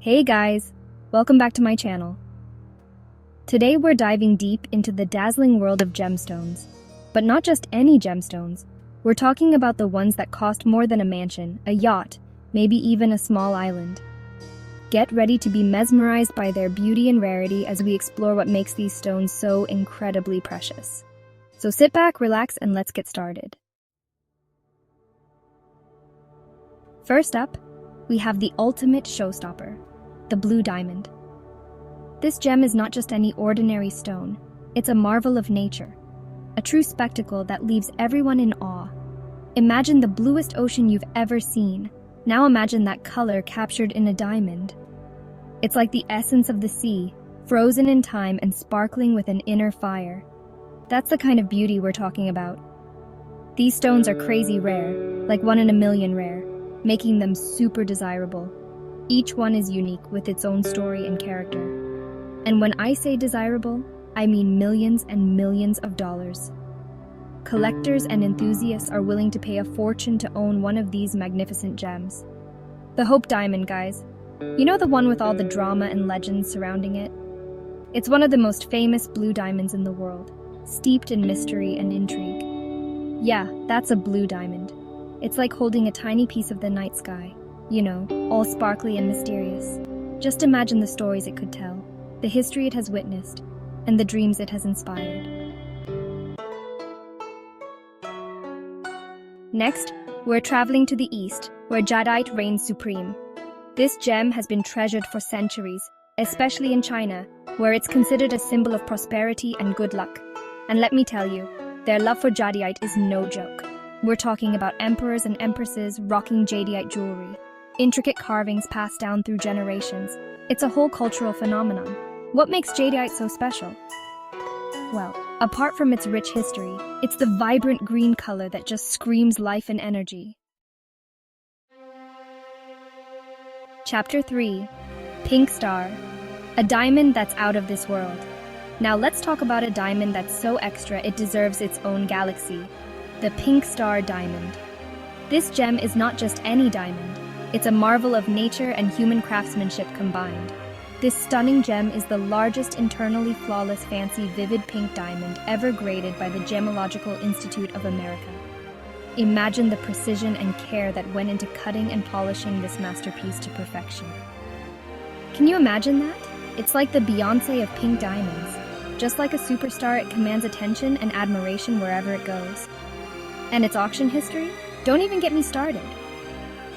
Hey guys, welcome back to my channel. Today we're diving deep into the dazzling world of gemstones. But not just any gemstones. We're talking about the ones that cost more than a mansion, a yacht, maybe even a small island. Get ready to be mesmerized by their beauty and rarity as we explore what makes these stones so incredibly precious. So sit back, relax, and let's get started. First up, we have the ultimate showstopper, the blue diamond. This gem is not just any ordinary stone, it's a marvel of nature, a true spectacle that leaves everyone in awe. Imagine the bluest ocean you've ever seen. Now imagine that color captured in a diamond. It's like the essence of the sea, frozen in time and sparkling with an inner fire. That's the kind of beauty we're talking about. These stones are crazy rare, like 1 in a million rare, making them super desirable. Each one is unique with its own story and character. And when I say desirable, I mean millions and millions of dollars. Collectors and enthusiasts are willing to pay a fortune to own one of these magnificent gems. The Hope Diamond, guys. You know, the one with all the drama and legends surrounding it? It's one of the most famous blue diamonds in the world, steeped in mystery and intrigue. Yeah, that's a blue diamond. It's like holding a tiny piece of the night sky. You know, all sparkly and mysterious. Just imagine the stories it could tell, the history it has witnessed, and the dreams it has inspired. Next, we're traveling to the east, where Jadeite reigns supreme. This gem has been treasured for centuries, especially in China, where it's considered a symbol of prosperity and good luck. And let me tell you, their love for Jadeite is no joke. We're talking about emperors and empresses rocking Jadeite jewelry. Intricate carvings passed down through generations. It's a whole cultural phenomenon. What makes Jadeite so special? Well, apart from its rich history, it's the vibrant green color that just screams life and energy. Chapter 3. Pink Star. A diamond that's out of this world. Now let's talk about a diamond that's so extra it deserves its own galaxy. The Pink Star Diamond. This gem is not just any diamond. It's a marvel of nature and human craftsmanship combined. This stunning gem is the largest internally flawless fancy vivid pink diamond ever graded by the Gemological Institute of America. Imagine the precision and care that went into cutting and polishing this masterpiece to perfection. Can you imagine that? It's like the Beyoncé of pink diamonds. Just like a superstar, it commands attention and admiration wherever it goes. And its auction history? Don't even get me started.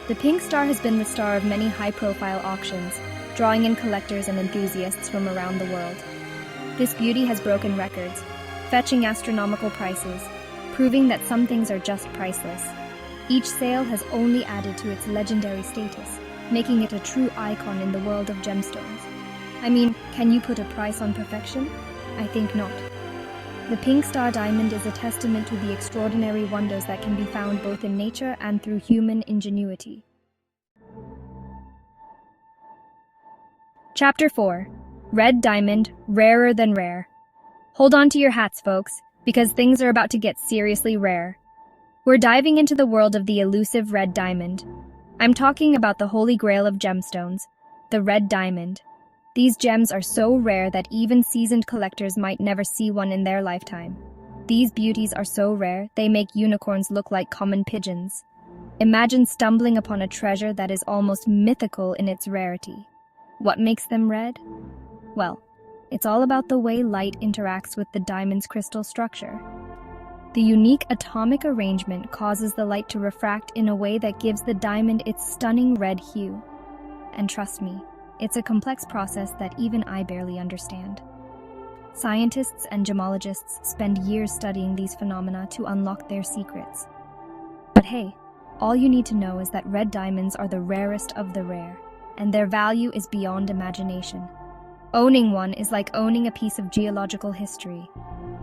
The Pink Star has been the star of many high-profile auctions, drawing in collectors and enthusiasts from around the world. This beauty has broken records, fetching astronomical prices, proving that some things are just priceless. Each sale has only added to its legendary status, making it a true icon in the world of gemstones. I mean, can you put a price on perfection? I think not. The Pink Star Diamond is a testament to the extraordinary wonders that can be found both in nature and through human ingenuity. Chapter 4. Red Diamond, Rarer Than Rare. Hold on to your hats, folks, because things are about to get seriously rare. We're diving into the world of the elusive red diamond. I'm talking about the holy grail of gemstones, the red diamond. These gems are so rare that even seasoned collectors might never see one in their lifetime. These beauties are so rare, they make unicorns look like common pigeons. Imagine stumbling upon a treasure that is almost mythical in its rarity. What makes them red? Well, it's all about the way light interacts with the diamond's crystal structure. The unique atomic arrangement causes the light to refract in a way that gives the diamond its stunning red hue. And trust me, it's a complex process that even I barely understand. Scientists and gemologists spend years studying these phenomena to unlock their secrets. But hey, all you need to know is that red diamonds are the rarest of the rare, and their value is beyond imagination. Owning one is like owning a piece of geological history.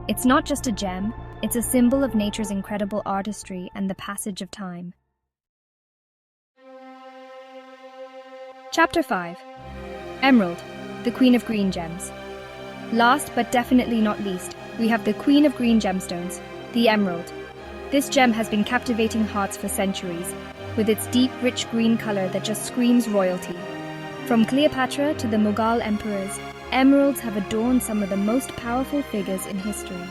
It's not just a gem, it's a symbol of nature's incredible artistry and the passage of time. Chapter 5. Emerald, the Queen of Green Gems. Last but definitely not least, we have the Queen of Green Gemstones, the Emerald. This gem has been captivating hearts for centuries, with its deep, rich green color that just screams royalty. From Cleopatra to the Mughal emperors, emeralds have adorned some of the most powerful figures in history.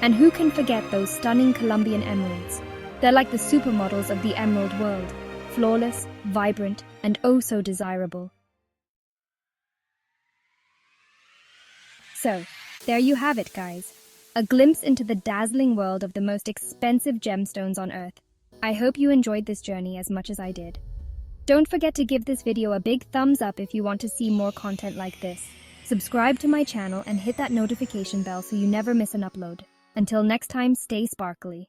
And who can forget those stunning Colombian emeralds? They're like the supermodels of the emerald world, flawless, vibrant, and oh so desirable. So, there you have it, guys. A glimpse into the dazzling world of the most expensive gemstones on Earth. I hope you enjoyed this journey as much as I did. Don't forget to give this video a big thumbs up if you want to see more content like this. Subscribe to my channel and hit that notification bell so you never miss an upload. Until next time, stay sparkly.